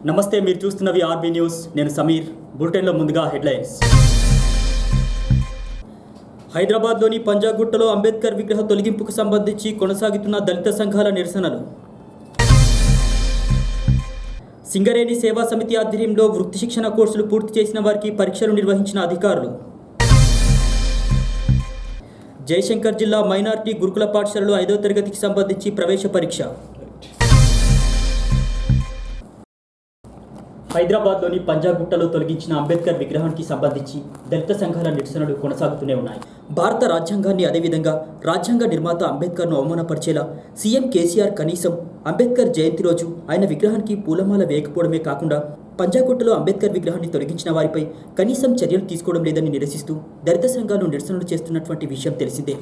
నమస్తే, మీరు చూస్తున్నవి RB news. నేను సమీర్. బులెటిన్లో ముందుగా హెడ్లైన్స్. హైదరాబాద్లోని పంజాగుట్టలో అంబేద్కర్ విగ్రహ తొలగింపుకు సంబంధించి కొనసాగుతున్న దళిత సంఘాల నిరసనలు. సింగరేణి సేవా సమితి ఆధ్వర్యంలో వృత్తి శిక్షణ కోర్సులు పూర్తి చేసిన వారికి పరీక్షలు నిర్వహించిన అధికారులు. జయశంకర్ జిల్లా మైనార్టీ గురుకుల పాఠశాలలో 5వ తరగతికి సంబంధించి ప్రవేశ పరీక్ష. హైదరాబాద్లోని పంజాగుట్టలో తొలగించిన అంబేద్కర్ విగ్రహానికి సంబంధించి దళిత సంఘాల నిరసనలు కొనసాగుతూనే ఉన్నాయి. భారత రాజ్యాంగాన్ని, అదేవిధంగా రాజ్యాంగ నిర్మాత అంబేద్కర్ను అవమానపరిచేలా సీఎం కేసీఆర్ కనీసం అంబేద్కర్ జయంతి రోజు ఆయన విగ్రహానికి పూలమాల వేయకపోవడమే కాకుండా పంజాగుట్టలో అంబేద్కర్ విగ్రహాన్ని తొలగించిన వారిపై కనీసం చర్యలు తీసుకోవడం లేదని నిరసిస్తూ దళిత సంఘాలు నిరసనలు చేస్తున్నటువంటి విషయం తెలిసిందే.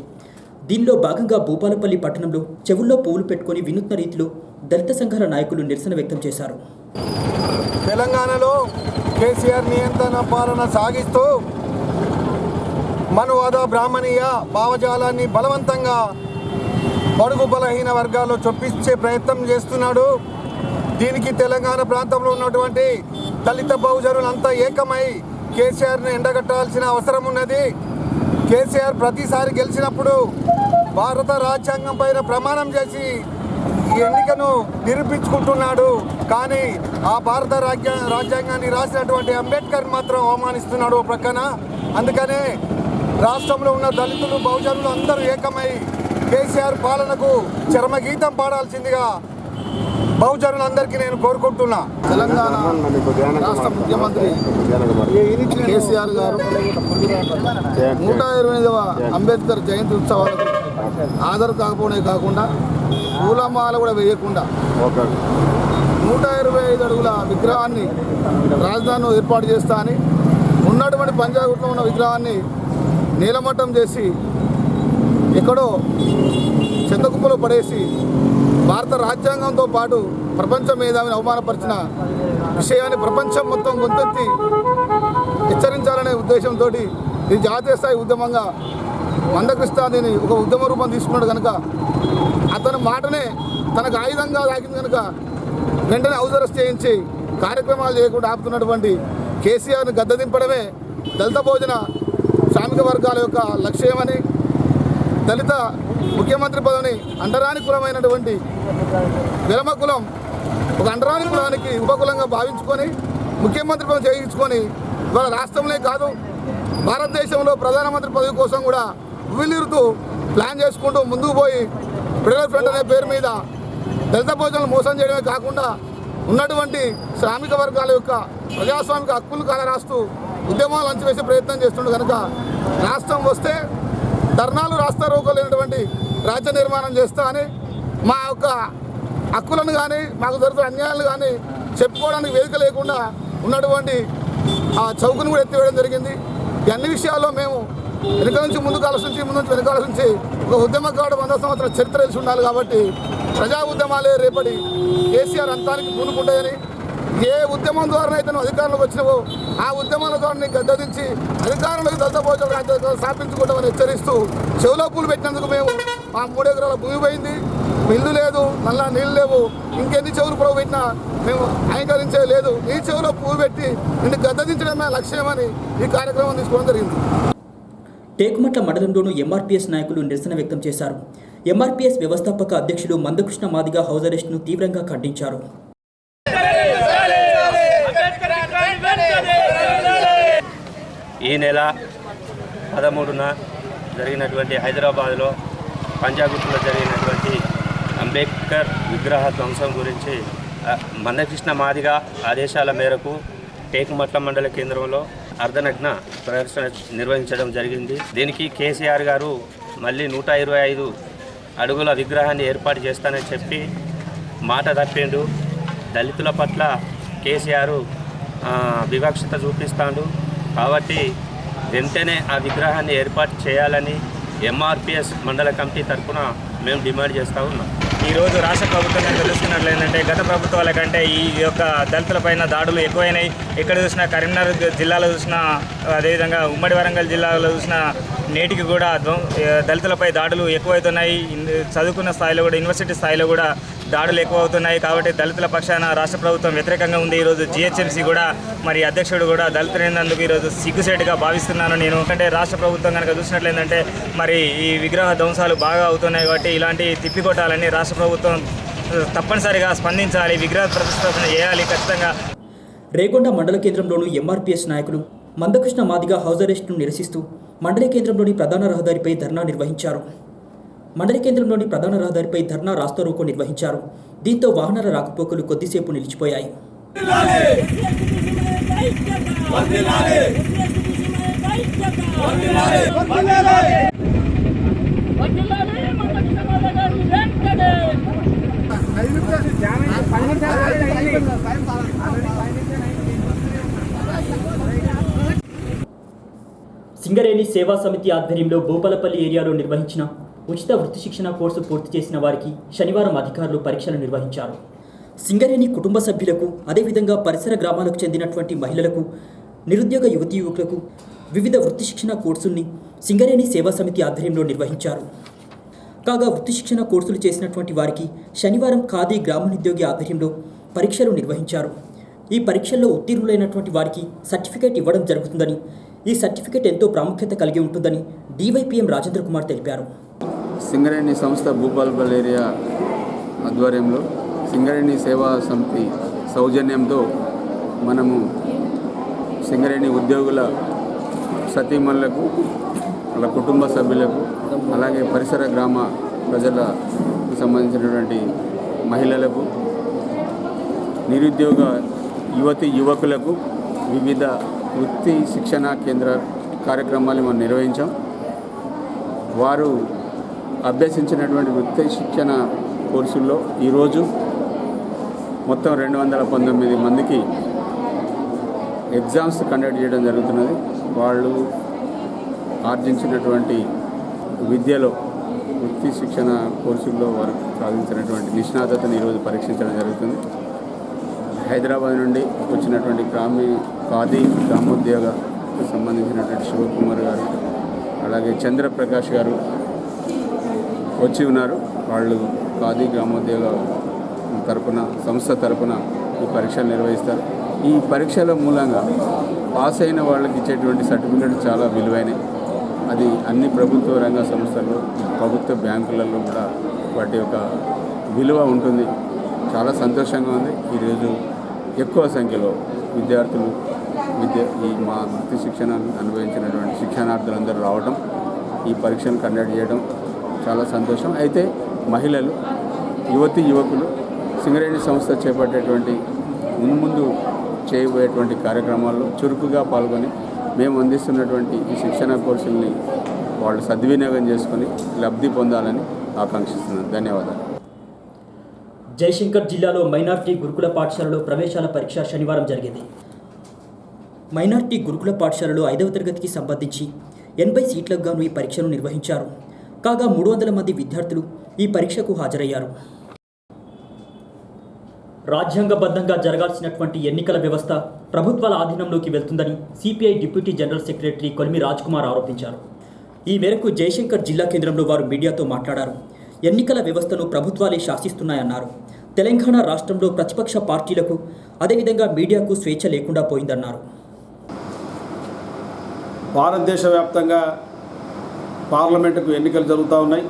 దీనిలో భాగంగా భూపాలపల్లి పట్టణంలో చెవుల్లో పువ్వులు పెట్టుకుని వినూత్న రీతిలో దళిత సంఘాల నాయకులు నిరసన వ్యక్తం చేశారు. తెలంగాణలో కేసీఆర్ నియంత్రణ పాలన సాగిస్తూ మనువాద బ్రాహ్మణీయ భావజాలాన్ని బలవంతంగా బడుగు బలహీన వర్గాల్లో చొప్పించే ప్రయత్నం చేస్తున్నాడు. దీనికి తెలంగాణ ప్రాంతంలో ఉన్నటువంటి దళిత బహుజనులంతా ఏకమై కేసీఆర్ను ఎండగట్టాల్సిన అవసరం ఉన్నది. కేసీఆర్ ప్రతిసారి గెలిచినప్పుడు భారత రాజ్యాంగం పైన ప్రమాణం చేసి ఈ ఎన్నికను నిరూపించుకుంటున్నాడు. కానీ ఆ భారత రాజ్యాంగాన్ని రాసినటువంటి అంబేద్కర్ మాత్రం అవమానిస్తున్నాడు ప్రక్కన. అందుకనే రాష్ట్రంలో ఉన్న దళితులు బహుజనులు అందరూ ఏకమై కేసీఆర్ పాలనకు చరమగీతం పాడాల్సిందిగా బహుజనులందరికీ నేను కోరుకుంటున్నా. తెలంగాణ రాష్ట్ర ముఖ్యమంత్రి కేసీఆర్ గారు 128వ అంబేద్కర్ జయంతి ఉత్సవాలకు హాజరు కాకపోవడమే కాకుండా పూలమాల కూడా వేయకుండా 125 అడుగుల విగ్రహాన్ని రాజధానిలో ఏర్పాటు చేస్తా అని ఉన్నటువంటి పంజాగుట్లో ఉన్న విగ్రహాన్ని నీలమట్టం చేసి ఎక్కడో చెత్తకుప్పలో పడేసి భారత రాజ్యాంగంతో పాటు ప్రపంచ మేధావిని అవమానపరిచిన విషయాన్ని ప్రపంచం మొత్తం గొంతెత్తి హెచ్చరించాలనే ఉద్దేశంతో ఇది జాతీయ స్థాయి ఉద్యమంగా మందకృష్ణ దీన్ని ఒక ఉద్యమ రూపం తీసుకున్నాడు కనుక అతని మాటనే తనకు ఆయుధంగా తాకింది కనుక వెంటనే హౌస్ అరెస్ట్ చేయించి కార్యక్రమాలు చేయకుండా ఆపుతున్నటువంటి కేసీఆర్ని గద్దెదింపడమే దళిత భోజన శ్రామిక వర్గాల యొక్క లక్ష్యమని, దళిత ముఖ్యమంత్రి పదవిని అంటరాని కులమైనటువంటి విరమ కులం ఒక అంటరాని కులానికి ఉపకులంగా భావించుకొని ముఖ్యమంత్రి పదవి చేయించుకొని ఇవాళ రాష్ట్రంలో కాదు భారతదేశంలో ప్రధానమంత్రి పదవి కోసం కూడా ఉవ్విలిరుతూ ప్లాన్ చేసుకుంటూ ముందుకు పోయి ఫెడరల్ ఫ్రంట్ అనే పేరు మీద దళిత భోజనాలు మోసం చేయడమే కాకుండా ఉన్నటువంటి శ్రామిక వర్గాల యొక్క ప్రజాస్వామిక హక్కులు కాలరాస్తూ ఉద్యమాలు అంచివేసే ప్రయత్నం చేస్తుండే కనుక రాష్ట్రం వస్తే ధర్నాలు రాస్తా రోకలేనటువంటి రాజ్య నిర్మాణం చేస్తా అని మా యొక్క హక్కులను కానీ మాకు జరుగుతున్న అన్యాయాలు కానీ చెప్పుకోవడానికి వేదిక లేకుండా ఉన్నటువంటి ఆ చౌకను కూడా ఎత్తివేయడం జరిగింది. ఈ అన్ని విషయాల్లో మేము వెనుక నుంచి ముందుకు ఆలోచించి ముందు నుంచి వెనుక ఆలోచించి ఒక ఉద్యమకారుడు 100 సంవత్సరాల చరిత్ర తెలిసి ఉండాలి. కాబట్టి ప్రజా ఉద్యమాలే రేపటి కేసీఆర్ అంతానికి పూనుకుంటాయని, ఏ ఉద్యమం ద్వారా అయితే నువ్వు అధికారంలోకి వచ్చినావో ఆ ఉద్యమాల ద్వారా నీకు గద్దదించి అధికారంలోకి దళిత భోజనాలు స్థాపించుకుంటామని హెచ్చరిస్తూ చెవులో పూలు పెట్టినందుకు మేము మా 3 ఎకరాల భూమి పోయింది, ఇల్లు లేదు, నల్ల నీళ్ళు లేవు, ఇంకెన్ని చెవులు పొడవు పెట్టినా మేము అంగీకరించే లేదు. ఈ చెవులో పువ్వు పెట్టి నిన్ను గద్దదించడమే లక్ష్యమని ఈ కార్యక్రమం తీసుకోవడం జరిగింది. టేకుమట్ల మండలంలోనూ ఎంఆర్పీఎస్ నాయకులు నిరసన వ్యక్తం చేశారు. ఎంఆర్పీఎస్ వ్యవస్థాపక అధ్యక్షులు మందకృష్ణ మాదిగ హౌస్ అరెస్ట్ను తీవ్రంగా ఖండించారు. ఈ నెల 13న జరిగినటువంటి హైదరాబాద్లో పంజాగుట్టలో జరిగినటువంటి అంబేద్కర్ విగ్రహ ధ్వంసం గురించి మందకృష్ణ మాదిగ ఆదేశాల మేరకు టేకుమట్ల మండల కేంద్రంలో అర్ధనగ్న ప్రదర్శన నిర్వహించడం జరిగింది. దీనికి కేసీఆర్ గారు మళ్ళీ 125 అడుగుల విగ్రహాన్ని ఏర్పాటు చేస్తానని చెప్పి మాట తప్పిండు. దళితుల పట్ల కేసీఆర్ వివక్షత చూపిస్తాడు. కాబట్టి వెంటనే ఆ విగ్రహాన్ని ఏర్పాటు చేయాలని ఎంఆర్పీఎస్ మండల కమిటీ తరఫున మేము డిమాండ్ చేస్తూ ఉన్నాం. ఈరోజు రాష్ట్ర ప్రభుత్వం నిర్వహిస్తున్న చూసినట్లయితే గత ప్రభుత్వాల కంటే ఈ యొక్క దళితులపైన దాడులు ఎక్కువైనాయి. ఎక్కడ చూసినా కరీంనగర్ జిల్లాలో చూసినా, అదేవిధంగా ఉమ్మడి వరంగల్ జిల్లాలో చూసినా నేటికి కూడా దళితులపై దాడులు ఎక్కువవుతున్నాయి. చదువుకున్న స్థాయిలో కూడా, యూనివర్సిటీ స్థాయిలో కూడా దాడులు ఎక్కువ అవుతున్నాయి. కాబట్టి దళితుల పక్షాన రాష్ట్ర ప్రభుత్వం వ్యతిరేకంగా ఉంది. ఈరోజు జిహెచ్ఎంసీ కూడా మరి అధ్యక్షుడు కూడా దళితులైనందుకు ఈరోజు సిగ్గుసేటుగా భావిస్తున్నాను నేను. అంటే రాష్ట్ర ప్రభుత్వం కనుక చూసినట్లయితే మరి ఈ విగ్రహ ధ్వంసాలు బాగా అవుతున్నాయి. కాబట్టి ఇలాంటి తిప్పికొట్టాలని రాష్ట్ర ప్రభుత్వం తప్పనిసరిగా స్పందించాలి, విగ్రహ ప్రతిష్టాపన చేయాలి ఖచ్చితంగా. రేగొండ మండల కేంద్రంలోని ఎంఆర్పీఎస్ నాయకులు మందకృష్ణ మాదిగ హౌస్ అరెస్టును నిరసిస్తూ మండల కేంద్రంలోని ప్రధాన రహదారిపై ధర్నా నిర్వహించారు. మండల కేంద్రంలోని ప్రధాన రహదారిపై ధర్నా రాస్తారోకో నిర్వహించారు. దీంతో వాహనాల రాకపోకలు కొద్దిసేపు నిలిచిపోయాయి. సింగరేణి సేవా సమితి ఆధ్వర్యంలో భూపాలపల్లి ఏరియాలో నిర్వహించిన ఉచిత వృత్తి శిక్షణ కోర్సు పూర్తి చేసిన వారికి శనివారం అధికారులు పరీక్షలు నిర్వహించారు. సింగరేణి కుటుంబ సభ్యులకు, అదేవిధంగా పరిసర గ్రామాలకు చెందినటువంటి మహిళలకు, నిరుద్యోగ యువతీ యువకులకు వివిధ వృత్తి శిక్షణ కోర్సుల్ని సింగరేణి సేవా సమితి ఆధ్వర్యంలో నిర్వహించారు. కాగా వృత్తి శిక్షణ కోర్సులు చేసినటువంటి వారికి శనివారం ఖాదీ గ్రామోద్యోగి ఆధ్వర్యంలో పరీక్షలు నిర్వహించారు. ఈ పరీక్షల్లో ఉత్తీర్ణులైనటువంటి వారికి సర్టిఫికేట్ ఇవ్వడం జరుగుతుందని, ఈ సర్టిఫికేట్ ఎంతో ప్రాముఖ్యత కలిగి ఉంటుందని డివైపీఎం రాజేంద్ర కుమార్ తెలిపారు. సింగరేణి సంస్థ భూపాలపల్లి ఏరియా ఆధ్వర్యంలో సింగరేణి సేవా సమితి సౌజన్యంతో మనము సింగరేణి ఉద్యోగుల సతీమణులకు, వాళ్ళ కుటుంబ సభ్యులకు, అలాగే పరిసర గ్రామ ప్రజలకు సంబంధించినటువంటి మహిళలకు, నిరుద్యోగ యువతి యువకులకు వివిధ వృత్తి శిక్షణ కేంద్ర కార్యక్రమాలు మనం నిర్వహించాం. వారు అభ్యసించినటువంటి వృత్తి శిక్షణ కోర్సుల్లో ఈరోజు మొత్తం 219 మందికి ఎగ్జామ్స్ కండక్ట్ చేయడం జరుగుతున్నది. వాళ్ళు ఆర్జించినటువంటి విద్యలో, వృత్తి శిక్షణ కోర్సుల్లో వారు సాధించినటువంటి నిష్ణాతతను ఈరోజు పరీక్షించడం జరుగుతుంది. హైదరాబాద్ నుండి వచ్చినటువంటి ఖాదీ గ్రామోద్యోగకు సంబంధించినటువంటి శివకుమార్ గారు, అలాగే చంద్రప్రకాష్ గారు వచ్చి ఉన్నారు. వాళ్ళు ఖాదీ గ్రామోద్యోగ తరపున, సంస్థ తరపున ఈ పరీక్షలు నిర్వహిస్తారు. ఈ పరీక్షల మూలంగా పాస్ అయిన వాళ్ళకి ఇచ్చేటువంటి సర్టిఫికెట్ చాలా విలువైనవి. అది అన్ని ప్రభుత్వ రంగ సంస్థల్లో, ప్రభుత్వ బ్యాంకులలో కూడా వాటి యొక్క విలువ ఉంటుంది. చాలా సంతోషంగా ఉంది. ఈరోజు ఎక్కువ సంఖ్యలో విద్యార్థులు ఈ మా వృత్తి శిక్షణ అనుభవించినటువంటి శిక్షణార్థులందరూ రావడం, ఈ పరీక్షను కండక్ట్ చేయడం చాలా సంతోషం. అయితే మహిళలు, యువతి యువకులు సింగరేణి సంస్థ చేపట్టేటువంటి ముందు చేయబోయేటువంటి కార్యక్రమాల్లో చురుకుగా పాల్గొని మేము అందిస్తున్నటువంటి ఈ శిక్షణ కోర్సుల్ని వాళ్ళు సద్వినియోగం చేసుకొని లబ్ధి పొందాలని ఆకాంక్షిస్తున్నాను. ధన్యవాదాలు. జయశంకర్ జిల్లాలో మైనార్టీ గురుకుల పాఠశాలలో ప్రవేశాల పరీక్ష శనివారం జరిగింది. మైనార్టీ గురుకుల పాఠశాలలో 5వ తరగతికి సంబంధించి 80 సీట్లకు గాను ఈ పరీక్షను నిర్వహించారు. కాగా 300 మంది విద్యార్థులు ఈ పరీక్షకు హాజరయ్యారు. రాజ్యాంగబద్ధంగా జరగాల్సినటువంటి ఎన్నికల వ్యవస్థ ప్రభుత్వాల ఆధీనంలోకి వెళ్తుందని CPI deputy general secretary Kolimi Raj Kumar ఆరోపించారు. ఈ మేరకు జయశంకర్ జిల్లా కేంద్రంలో వారు మీడియాతో మాట్లాడారు. ఎన్నికల వ్యవస్థను ప్రభుత్వాలే శాసిస్తున్నాయన్నారు. తెలంగాణ రాష్ట్రంలో ప్రతిపక్ష పార్టీలకు, అదేవిధంగా మీడియాకు స్వేచ్ఛ లేకుండా పోయిందన్నారు. భారతదేశ వ్యాప్తంగా పార్లమెంటుకు ఎన్నికలు జరుగుతూ ఉన్నాయి.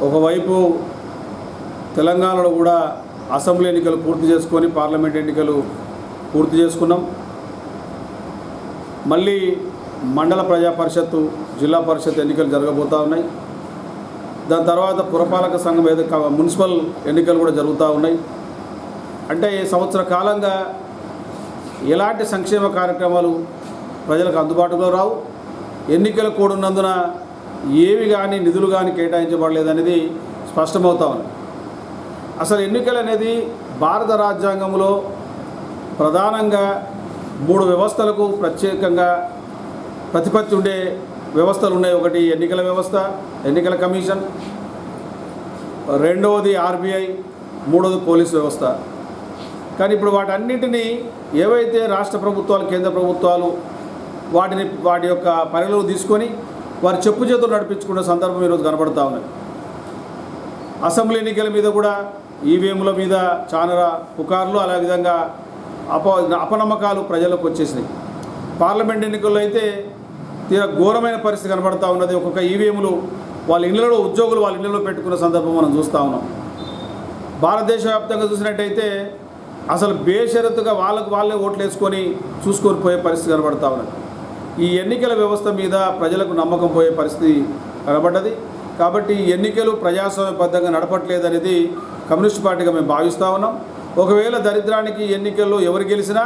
ఒకవైపు తెలంగాణలో కూడా అసెంబ్లీ ఎన్నికలు పూర్తి చేసుకొని పార్లమెంట్ ఎన్నికలు పూర్తి చేసుకున్నాం. మళ్ళీ మండల ప్రజా పరిషత్తు, జిల్లా పరిషత్ ఎన్నికలు జరగబోతూ ఉన్నాయి. దాని తర్వాత పురపాలక సంఘం మున్సిపల్ ఎన్నికలు కూడా జరుగుతూ ఉన్నాయి. అంటే ఈ సంవత్సర కాలంగా ఎలాంటి సంక్షేమ కార్యక్రమాలు ప్రజలకు అందుబాటులో రావు. ఎన్నికల కోడ్ ఉన్నందున ఏవి కానీ నిధులు కానీ కేటాయించబడలేదనేది స్పష్టమవుతా ఉంది. అసలు ఎన్నికలు అనేది భారత రాజ్యాంగంలో ప్రధానంగా 3 వ్యవస్థలకు ప్రత్యేకంగా ప్రతిపత్తి ఉండే వ్యవస్థలు ఉన్నాయి. ఒకటి ఎన్నికల వ్యవస్థ, ఎన్నికల కమిషన్, రెండవది ఆర్బీఐ, మూడోది పోలీస్ వ్యవస్థ. కానీ ఇప్పుడు వాటన్నింటినీ ఏవైతే రాష్ట్ర ప్రభుత్వాలు కేంద్ర ప్రభుత్వాలు వాటి యొక్క పరిగణలోకి తీసుకొని వారి చెప్పు చేతులు నడిపించుకున్న సందర్భం ఈరోజు కనబడతా ఉన్నాయి. అసెంబ్లీ ఎన్నికల మీద కూడా ఈవీఎంల మీద చాలా పుకార్లు, అలా విధంగా అపనమ్మకాలు ప్రజలకు వచ్చేసినాయి. పార్లమెంట్ ఎన్నికల్లో అయితే తీరా ఘోరమైన పరిస్థితి కనబడతా ఉన్నది. ఒక్కొక్క ఈవీఎంలు వాళ్ళ ఇళ్లలో ఉద్యోగులు వాళ్ళ ఇళ్లలో పెట్టుకున్న సందర్భం మనం చూస్తూ ఉన్నాం. భారతదేశ వ్యాప్తంగా చూసినట్టయితే అసలు బేషరతుగా వాళ్ళే ఓట్లు వేసుకొని చూసుకొని పోయే పరిస్థితి కనబడతా ఉన్నది. ఈ ఎన్నికల వ్యవస్థ మీద ప్రజలకు నమ్మకం పోయే పరిస్థితి కనబడ్డది. కాబట్టి ఎన్నికలు ప్రజాస్వామ్యబద్ధంగా నడపట్లేదనేది కమ్యూనిస్ట్ పార్టీగా మేము భావిస్తూ ఉన్నాం. ఒకవేళ దరిద్రానికి ఎన్నికల్లో ఎవరు గెలిచినా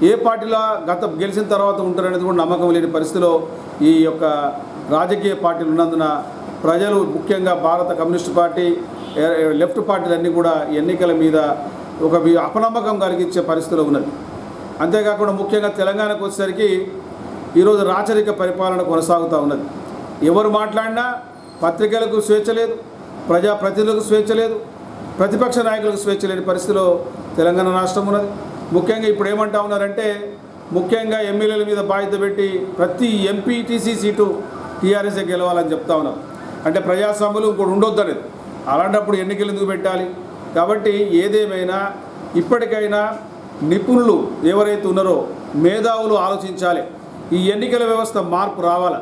ఏ పార్టీలో గెలిచిన తర్వాత ఉంటారనేది కూడా నమ్మకం లేని పరిస్థితిలో ఈ యొక్క రాజకీయ పార్టీలు ఉన్నందున ప్రజలు, ముఖ్యంగా భారత కమ్యూనిస్ట్ పార్టీ, లెఫ్ట్ పార్టీలన్నీ కూడా ఎన్నికల మీద ఒక అపనమ్మకం కలిగించే పరిస్థితిలో ఉన్నది. అంతేకాకుండా ముఖ్యంగా తెలంగాణకు వచ్చేసరికి ఈరోజు రాచరిక పరిపాలన కొనసాగుతూ ఉన్నది. ఎవరు మాట్లాడినా పత్రికలకు స్వేచ్ఛ లేదు, ప్రజాప్రతినిధులకు స్వేచ్ఛ లేదు, ప్రతిపక్ష నాయకులకు స్వేచ్ఛ లేని పరిస్థితిలో తెలంగాణ రాష్ట్రం ఉన్నది. ముఖ్యంగా ఇప్పుడు ఏమంటా ఉన్నారంటే, ముఖ్యంగా ఎమ్మెల్యేల మీద బాధ్యత పెట్టి ప్రతి ఎంపీటీసీ సీటు టీఆర్ఎస్ఏ గెలవాలని చెప్తా ఉన్నారు. అంటే ప్రజాస్వామ్యంలో ఇంకోటి ఉండొద్దు అనేది. అలాంటప్పుడు ఎన్నికలు ఎందుకు పెట్టాలి? కాబట్టి ఏదేమైనా ఇప్పటికైనా నిపుణులు ఎవరైతే ఉన్నారో మేధావులు ఆలోచించాలి. ఈ ఎన్నికల వ్యవస్థ మార్పు రావాలి.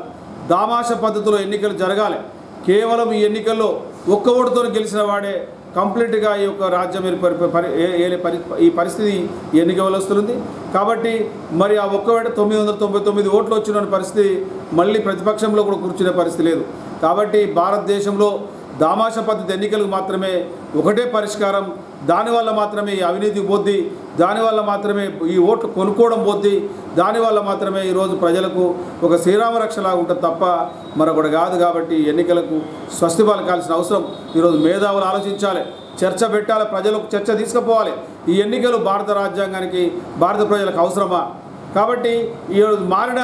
దామాష పద్ధతిలో ఎన్నికలు జరగాలి. కేవలం ఈ ఎన్నికల్లో ఒక్క ఓటుతో గెలిచిన వాడే కంప్లీట్గా ఈ యొక్క రాజ్యం ఈ పరిస్థితి ఎన్నిక వస్తుంది. కాబట్టి మరి ఆ ఒక్కవేళ 999 ఓట్లు వచ్చిన పరిస్థితి మళ్ళీ ప్రతిపక్షంలో కూడా కూర్చునే పరిస్థితి లేదు. కాబట్టి భారతదేశంలో దామాష పద్ధతి ఎన్నికలకు మాత్రమే ఒకటే పరిష్కారం. దానివల్ల మాత్రమే ఈ అవినీతి పోద్ది, దానివల్ల మాత్రమే ఈ ఓట్లు కొనుక్కోవడం పోద్ది, దానివల్ల మాత్రమే ఈరోజు ప్రజలకు ఒక శ్రీరామ రక్షలాగా ఉంటుంది తప్ప మరొకటి కాదు. కాబట్టి ఎన్నికలకు స్వస్తి పలకాల్సిన అవసరం ఈరోజు మేధావులు ఆలోచించాలి, చర్చ పెట్టాలి, ప్రజలకు చర్చ తీసుకుపోవాలి. ఈ ఎన్నికలు భారత రాజ్యాంగానికి, భారత ప్రజలకు అవసరమా? కాబట్టి ఈరోజు మారిన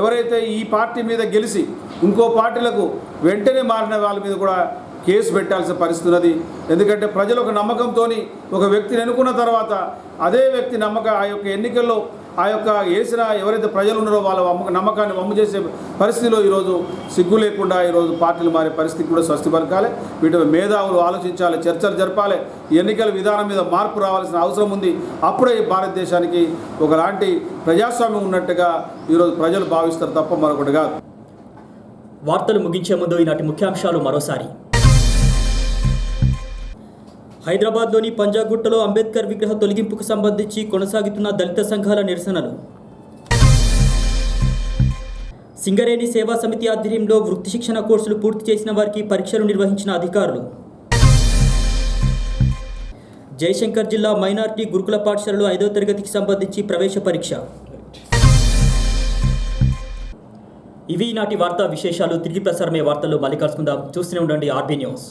ఎవరైతే ఈ పార్టీ మీద గెలిచి ఇంకో పార్టీలకు వెంటనే మారిన వాళ్ళ మీద కూడా కేసు పెట్టాల్సిన పరిస్థితి ఉన్నది. ఎందుకంటే ప్రజలు ఒక నమ్మకంతో ఒక వ్యక్తిని ఎన్నుకున్న తర్వాత అదే వ్యక్తి ఆ యొక్క ఎన్నికల్లో ఆ యొక్క వేసిన ఎవరైతే ప్రజలు ఉన్నారో వాళ్ళ నమ్మకాన్ని వమ్ము చేసే పరిస్థితిలో ఈరోజు సిగ్గు లేకుండా ఈరోజు పార్టీలు మారే పరిస్థితి కూడా స్వస్తి పలకాలి. వీటి మేధావులు ఆలోచించాలి, చర్చలు జరపాలి. ఎన్నికల విధానం మీద మార్పు రావాల్సిన అవసరం ఉంది. అప్పుడే ఈ భారతదేశానికి ఒకలాంటి ప్రజాస్వామ్యం ఉన్నట్టుగా ఈరోజు ప్రజలు భావిస్తారు తప్ప మరొకటి కాదు. వార్తలు ముగించే ముందు ఈనాటి ముఖ్యాంశాలు మరోసారి. హైదరాబాద్లోని పంజాగుట్టలో అంబేద్కర్ విగ్రహ తొలగింపుకు సంబంధించి కొనసాగుతున్న దళిత సంఘాల నిరసనలు. సింగరేణి సేవా సమితి ఆధ్వర్యంలో వృత్తి శిక్షణ కోర్సులు పూర్తి చేసిన వారికి పరీక్షలు నిర్వహించిన అధికారులు. జయశంకర్ జిల్లా మైనార్టీ గురుకుల పాఠశాలలో 5వ తరగతికి సంబంధించి ప్రవేశ పరీక్ష. ఇవి ఈనాటి వార్తా విశేషాలు. తిరిగి ప్రసారమే వార్తల్లో మళ్ళీ కలుసుకుందాం. చూస్తూనే ఉండండి ఆర్బీ న్యూస్.